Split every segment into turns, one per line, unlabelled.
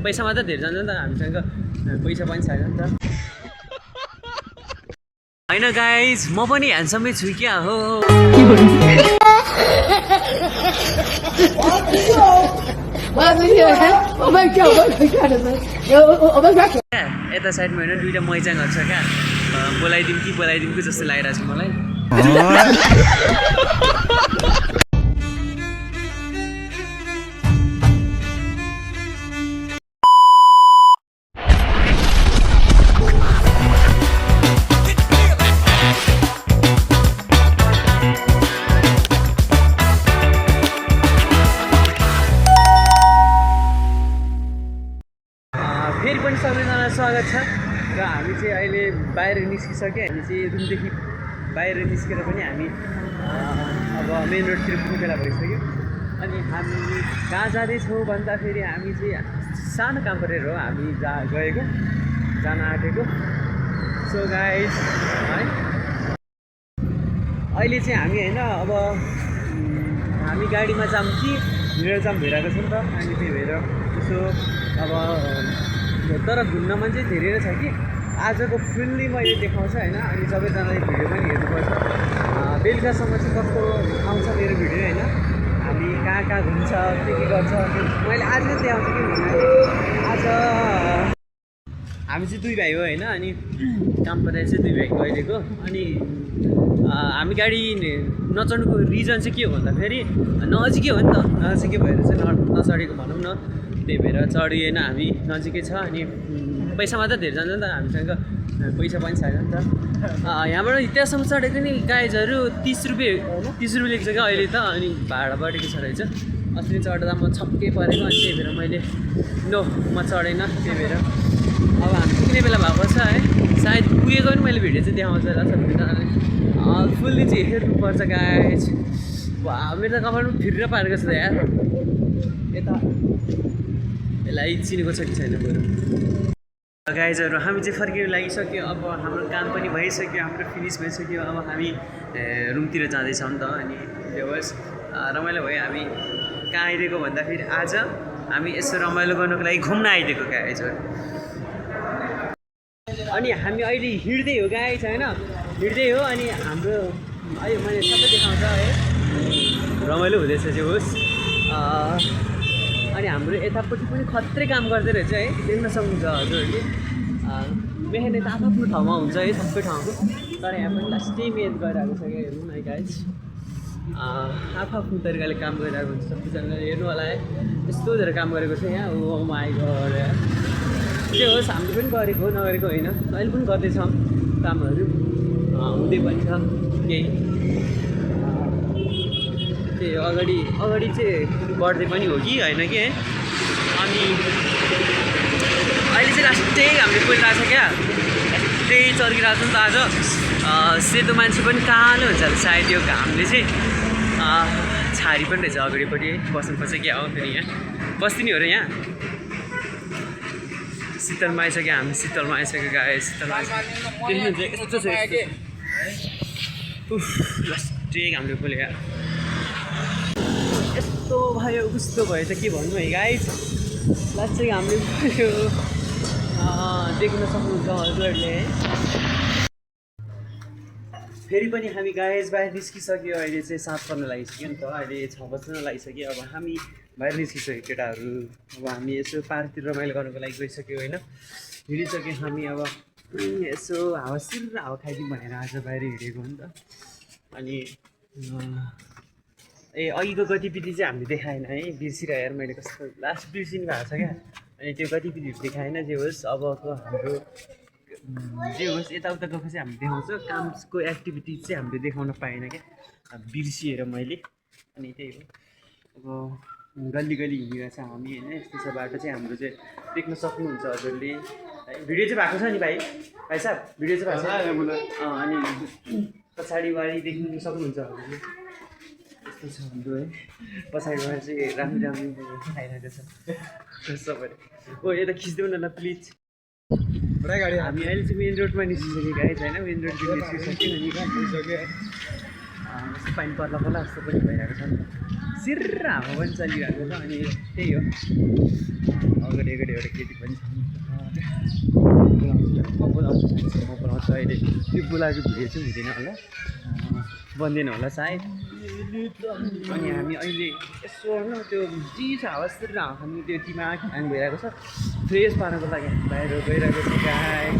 पैसा मात्र धेरै जान्छ नि त हामीसँग पैसा पनि छैन नि त हैन गाइज म पनि ह्यान्डसमै छु क्या हो यता साइडमा होइन दुईवटा मैचाङहरू छ क्या बोलाइदिउँ कि बोलाइदिउँ कि जस्तो लागिरहेको छ मलाई फेरि पनि सबैजनालाई स्वागत छ र हामी चाहिँ अहिले बाहिर निस्किसक्यो हामी चाहिँ रुमदेखि बाहिर निस्केर पनि हामी अब मेन रोडतिर पुग्ने बेला भइसक्यो अनि हामी कहाँ जाँदैछौँ भन्दाखेरि हामी चाहिँ सानो काम गरेर हो हामी जान आँटेको सो गाइज है अहिले चाहिँ हामी होइन अब हामी गाडीमा जाऊँ कि हिँडेर जाऊँ भइरहेको छ नि त अनि त्यही भएर यसो अब तर घुम्नमा चाहिँ धेरै नै छ कि आजको फुल्ली मैले देखाउँछु होइन अनि सबैजनाले भिडियो पनि हेर्नुपर्छ बेलुकासम्म चाहिँ कस्तो आउँछ मेरो भिडियो होइन हामी कहाँ कहाँ घुम्छ के गर्छ मैले आज नै देखाउँछु कि भन्दाखेरि आज हामी चाहिँ दुई भाइ हो होइन अनि काम परेर चाहिँ दुई भाइको अहिलेको अनि हामी गाडी नचढ्नुको रिजन चाहिँ के हो भन्दाखेरि नजिकै हो नि त नजिकै भएर चाहिँ नचढेको भनौँ न त्यही भएर चढिएन हामी नजिकै छ अनि पैसा मात्र धेरै जान्छ नि त हामीसँग पैसा पनि छैन नि त यहाँबाट त्यहाँसम्म चढेको नि गाइजहरू 30 रुपियाँ लिएको छ क्या अहिले त अनि भाडा बढेको छ रहेछ अस्ति चढ्दा म छक्कै परेको अनि त्यही भएर मैले नो म चढेन त्यही भएर अब हामी पुग्ने बेला भएको छ है सायद पुगेको पनि मैले भिडियो चाहिँ देखाउँछ होला सबैजनाले फुल्ली चाहिँ हेर्नुपर्छ गाइज मेरो त कपालमा फिरेर पारेको छ त यार यता यसलाई चिनेको छ कि छैन बरु गाइजहरू हामी चाहिँ फर्किनु लागिसक्यो अब हाम्रो काम पनि भइसक्यो हाम्रो फिनिस भइसक्यो अब हामी रुमतिर जाँदैछौँ नि त अनि त्यो होस् रमाइलो भयो हामी कहाँ आइदिएको भन्दाखेरि आज हामी यसो रमाइलो गर्नुको लागि घुम्न आइदिएको गाइजहरू अनि हामी अहिले हिँड्दै हो गाइज होइन हिँड्दै हो अनि हाम्रो अहिले मैले सबै देखाउँछ है रमाइलो हुँदैछ चाहिँ होस् अनि हाम्रो यतापट्टि पनि खत्रै काम गर्दै रहेछ है देख्न सक्नुहुन्छ हजुरहरूले मेहनत आफ्नो ठाउँमा हुन्छ है सबै ठाउँको तर यहाँ पनि लास्टै मेहनत गरिरहेको छ क्या हेर्नु न गाइज आफ्नो तरिकाले काम गरिरहेको हुन्छ सबैजनाले हेर्नु होला है यस्तो धेरै काम गरेको छ यहाँ ओ माई गॉड के होस् हामीले पनि गरेको नगरेको होइन अहिले पनि गर्दैछौँ कामहरू हुँदै पनि छ केही त्यही अगाडि चाहिँ बढ्दै पनि हो कि होइन कि है अनि अहिले चाहिँ लास्टै हामीले बोलिरहेको छ क्या त्यही चर्किरहेको छ नि त आज सेतो मान्छे पनि कालो हुन्छ सायद यो घामले चाहिँ छारी पनि रहेछ अगाडिपट्टि बस्नुपर्छ क्या हो फेरि यहाँ बस्दिने हो र यहाँ शीतलमा आइसक्यो हामी शीतलमा आइसक्यो गाए शीतलमा देख्नुहुन्छ यस्तो छ लास्टै घामले बोल्यो यार यस्तो भयो उस्तो भयो त के भन्नु है गाइज लास्टै हामीले देख्न सक्नुहुन्छ हजुरहरूले है फेरि पनि हामी गाइज बाहिर निस्किसक्यो अहिले चाहिँ 7 पर्न लागिसक्यो नि त अहिले 6 बज्न लागिसक्यो अब हामी बाहिर निस्किसक्यो केटाहरू अब हामी यसो पार्कतिर रमाइलो गर्नुको लागि गइसक्यो होइन हिँडिसक्यो हामी अब यसो हावा सिर्र हावा खाइदिउँ भनेर आज बाहिर हिँडेको हो नि त अनि अघिको गतिविधि चाहिँ हामीले देखाएन है बिर्सिरह्यो यार मैले कस्तो लास्ट बिर्सिनु भएको छ क्या अनि त्यो गतिविधिहरू देखाएन जे होस् अबको हाम्रो जे होस् यताउता गएको चाहिँ हामीले देखाउँछ कामको एक्टिभिटिज चाहिँ हामीले देखाउन पाएन क्या बिर्सिएर मैले अनि त्यही हो अब गल्ली हिँडिरहेको छ हामी होइन यस्तो छ बाटो चाहिँ हाम्रो चाहिँ देख्न सक्नुहुन्छ हजुरले है भिडियो चाहिँ भएको छ नि भाइ साहब भिडियो चाहिँ भएको छ अनि पछाडिबारी देख्नु सक्नुहुन्छ हजुरले यस्तो छ हाम्रो है पछाडिबाट चाहिँ राम्रो खाइरहेको छ सबैले ओ यता खिच्देऊ न ल प्लिज गाडी हामी अहिले चाहिँ मेन रोडमा निस्किसक्यो गाडी छैन मेन रोडदेखि निस्किसक्यो अनि पानी पर्ला जस्तो पनि भइरहेको छ सिर्र हावा पनि चलिरहेको छ अनि त्यही हो अगाडि एउटा केटी पनि म बोलाउँछु अहिले त्यो बोलाएको भिडियो चाहिँ हुँदैन होला बन्दैन होला सायद अनि हामी अहिले यसो होइन त्यो चिसो हावा सिर्र हावा खानु त्यो दिमाग ह्याङ भइरहेको छ फ्रेस पार्नको लागि बाहिर गइरहेको छ गाइस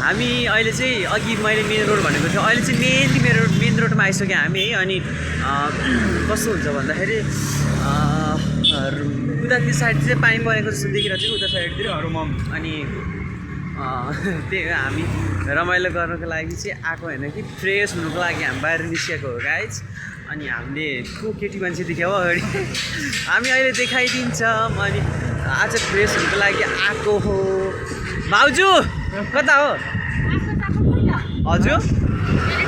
हामी अहिले चाहिँ अघि मैले मेन रोड भनेको थियो अहिले चाहिँ मेन रोडमा आइसक्यो हामी है अनि कस्तो हुन्छ भन्दाखेरि उतातिर साइड चाहिँ पानी परेको जस्तो देखिरहेको छ उता साइडतिर अनि त्यही हो हामी रमाइलो गर्नको लागि चाहिँ आएको होइन कि फ्रेस हुनुको लागि हामी बाहिर निस्केको हो गाइज अनि हामीले को केटी मान्छे देख्यौ अगाडि हामी अहिले देखाइदिन्छौँ अनि आज फ्रेस हुनुको लागि आएको हो भाउजू कता हो हजुर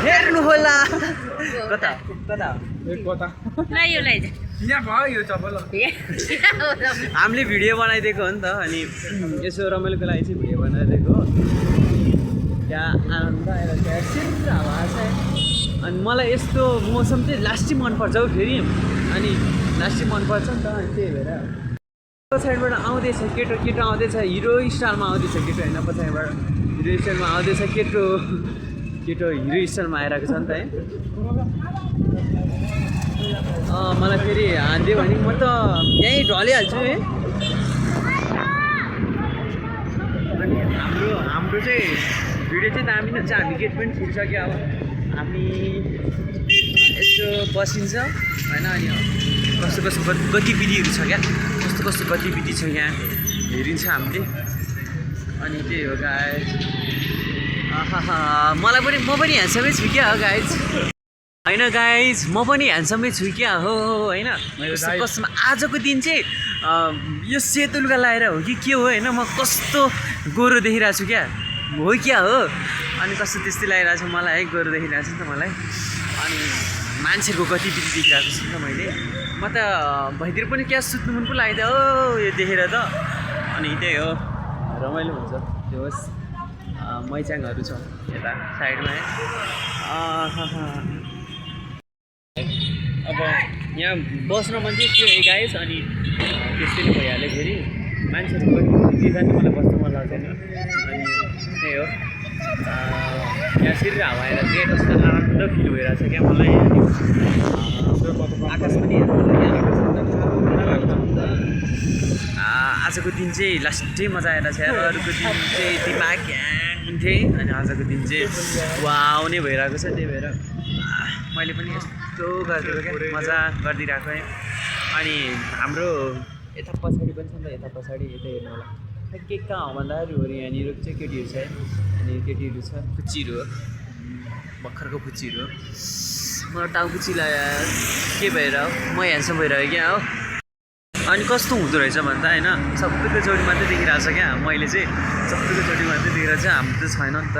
हेर्नु होला कता हामीले भिडियो बनाइदिएको हो नि त अनि यसो रमाइलोको लागि चाहिँ भिडियो बनाइदिएको हो त्यहाँ आनन्द आएर त्यहाँ सिर्फ हावा छ अनि मलाई यस्तो मौसम चाहिँ लास्टै मनपर्छ हौ फेरि अनि लास्टै मनपर्छ नि त अनि त्यही भएर पछाडिबाट आउँदैछ केटो आउँदैछ हिरो स्टाइलमा आउँदैछ केटो होइन पछाडिबाट हिरो स्टाइलमा आउँदैछ केटो हिरो स्टाइलमा आइरहेको छ नि त है मलाई फेरि हानिदियो भने म त यहीँ ढलिहाल्छु है अनि हाम्रो चाहिँ भिडियो चाहिँ दामी नै छ हामी गेट पनि छिरिसक्यो अब हामी यसो बसिन्छ होइन अनि कस्तो गतिविधिहरू छ क्या कस्तो गतिविधि छ यहाँ हेरिन्छ हामीले अनि त्यही हो गाइज म पनि ह्यान्डसमै छु क्या हो गाइज होइन गाइज म पनि ह्यान्डसमै छु क्या हो होइन कस्तो आजको दिन चाहिँ यो सेतो लुगा लगाएर हो कि के हो होइन म कस्तो गोरो देखिरहेको छु क्या हो क्या हो अनि कस्तो त्यस्तै लागिरहेको छ मलाई है गोरो देखिरहेको छु नि त मलाई अनि मान्छेको गतिविधि देखिरहेको छु नि त मैले म त भइतिर पनि क्या सुत्नु मन पो लाग्यो हो यो देखेर त अनि त्यही हो रमाइलो हुन्छ त्यो होस् मैचाङहरू छ यता साइडमा है अब यहाँ बस्न मन चाहिँ थियो गाइस अनि त्यस्तै नै भइहाल्यो फेरि मान्छेहरू गतिविधि देख्दा नि मलाई बस्न मन लाग्दैन अनि त्यही हो यहाँ सिर्फ हावा आएर चाहिँ कस्तो आनन्द फिल भइरहेको छ क्या मलाई आकाश पनि आजको दिन चाहिँ लास्टै मजा आएर छ अरूको दिन चाहिँ दिमाग ह्याङ हुन्थेँ अनि आजको दिन चाहिँ वाउ नै भइरहेको छ त्यही भएर मैले पनि यस्तो गरिदिएको क्या मजा गरिदिइरहेको है अनि हाम्रो यता पछाडि पनि छ नि त यता पछाडि यता हेर्नु होला के कहाँ हो भन्दाखेरि यहाँनिर चाहिँ केटीहरू छ है अनि केटीहरू छ फुच्चीहरू हो भर्खरको फुच्चीहरू हो म टाउको चिलायो के भएर म ह्यान्डसम भइरहेको क्या हो अनि कस्तो हुँदो रहेछ भन्दा होइन सबैको जोडी मात्रै देखिरहेको छ क्या मैले चाहिँ सबैको जोडी मात्रै देखिरहेको छ हाम्रो त छैन नि त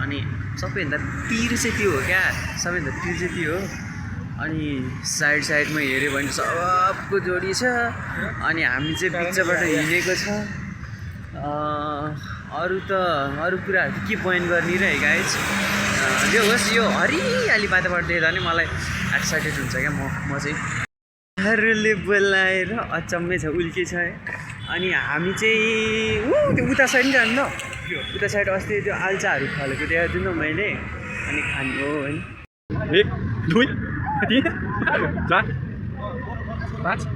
अनि सबैभन्दा तिर चाहिँ त्यो हो क्या सबैभन्दा तिर चाहिँ त्यो हो अनि साइडमा हेऱ्यो भने सबको जोडी छ अनि हामी चाहिँ बिचबाट हिँडेको छ अरू कुराहरू के पोइन्ट गर्ने र गाइज जो होस् यो हरियाली वातावरण देख्दा नि मलाई एक्साइटेड हुन्छ क्या म चाहिँ हरूले बोलाएर अचम्मै छ उल्के छ है अनि हामी चाहिँ त्यो उता साइड नि जानु न उता साइड अस्ति त्यो आल्चाहरू फलेको देखाएको थिएँ नि त मैले अनि खानु हो होइन
1 2 3 4 5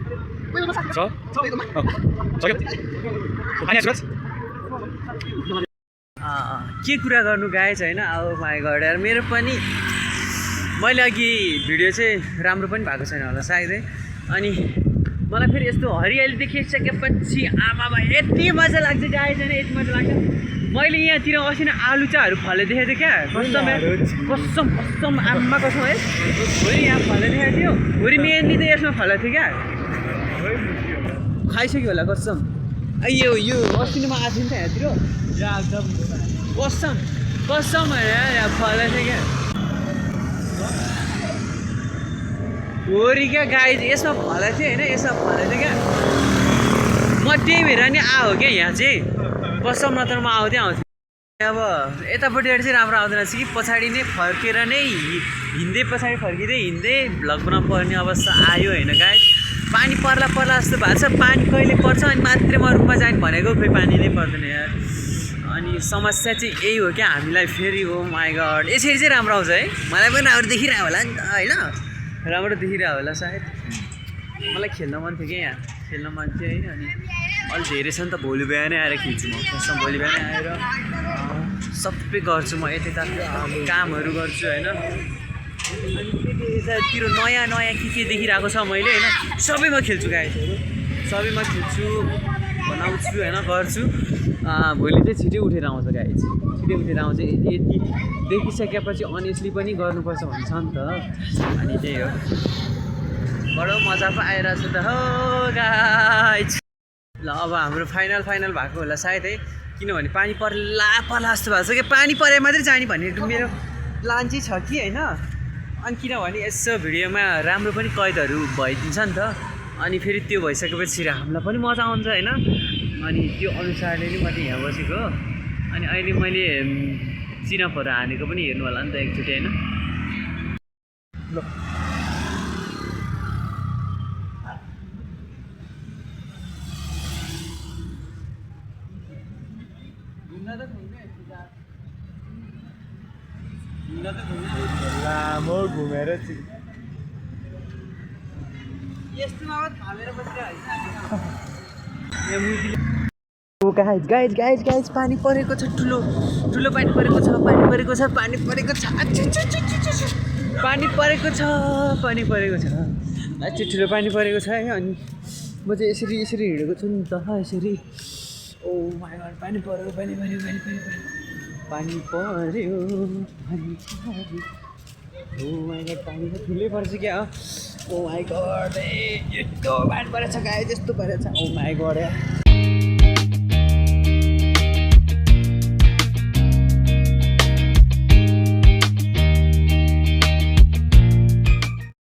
6
के कुरा गर्नु गाइज होइन अब माई गड यार मेरो पनि मैले अघि भिडियो चाहिँ राम्रो पनि भएको छैन होला सायदै अनि मलाई फेरि यस्तो हरियाली देखिसकेपछि आमामा यति मजा लाग्छ गाइज होइन यति मजा लाग्छ मैले यहाँतिर अस्ति नै आलु चाहरू फले देखेको थिएँ क्या कसम आमा कसम है भोलि यहाँ फले देखाएको थियो भोलि मेनली त यसमा फलेको थियो क्या खाइसक्यो होला कसम यो अस्ति नै म आएको थिएँ नि त यहाँतिर कसम यहाँ फलेको थियो क्या होरी क्या गाई यसमा फलेको थियो होइन यसमा फलेको थियो क्या म त्यही भएर नि आयो क्या यहाँ चाहिँ कसम नत्र म आउँथेँ अब यतापट्टिबाट चाहिँ राम्रो आउँदैन रहेछ कि पछाडि नै फर्केर नै हिँड्दै पछाडि फर्किँदै हिँड्दै भ्लग बनाउनु पर्ने अवस्था आयो होइन गाइस। पानी पर्ला जस्तो भएको छ। पानी कहिले पर्छ अनि मात्रै म रुममा जाने भनेको खोइ पानी नै पर्दैन यार। अनि समस्या चाहिँ यही हो क्या हामीलाई फेरि। ओ माई गड, यसरी चाहिँ राम्रो आउँछ है। मलाई पनि राम्रो देखिरहेको होला नि त होइन, राम्रो देखिरहेको होला सायद। मलाई खेल्न मन थियो क्या यहाँ, खेल्न मन थियो है। अनि अलिक धेरै छ नि त, भोलि बिहानै आएर खेल्छु म। कसम भोलि बिहानै आएर सबै गर्छु म, यता कामहरू गर्छु होइन। अनि फेरि यतातिर नयाँ के देखिरहेको छ मैले होइन, सबैमा खेल्छु गाइसहरू, सबैमा खेल्छु, बनाउँछु होइन, गर्छु। भोलि चाहिँ छिटै उठेर आउँछ गाइस, छिटै उठेर आउँछ। यति देखिसकेपछि अनेस्टली पनि गर्नुपर्छ भन्छ नि त। अनि त्यही हो, बडो मजा पो आइरहेछ त हो गाइस। ल अब हाम्रो फाइनल भएको होला सायद है, किनभने पानी पर्ला जस्तो भएको छ कि पानी परे मात्रै जाने भन्ने मेरो प्लान चाहिँ छ कि होइन। अनि किनभने यसो भिडियोमा राम्रो पनि कैदहरू भइदिन्छ नि त। अनि फेरि त्यो भइसकेपछि हामीलाई पनि मजा आउँछ होइन। अनि त्यो अनुसारले नै म चाहिँ यहाँ बसेको हो। अनि अहिले मैले चिनापहरू हानेको पनि हेर्नु होला नि त एकचोटि होइन। ल लामो घुमेर यस्तोमा थामेर बसिरहेको गाइस पानी परेको छ, ठुलो पानी परेको छ, पानी परेको छ। ठुलो पानी परेको छ है। अनि म चाहिँ यसरी हिँडेको छु नि त, यसरी। ओ माई गड, पानी पर्यो। ओ माई गड, पानी त ठुलै पर्छ क्या। ओ माई गड, यस्तो पानी परेछ गाइस, यस्तो परेछ। ओ माई गड यार।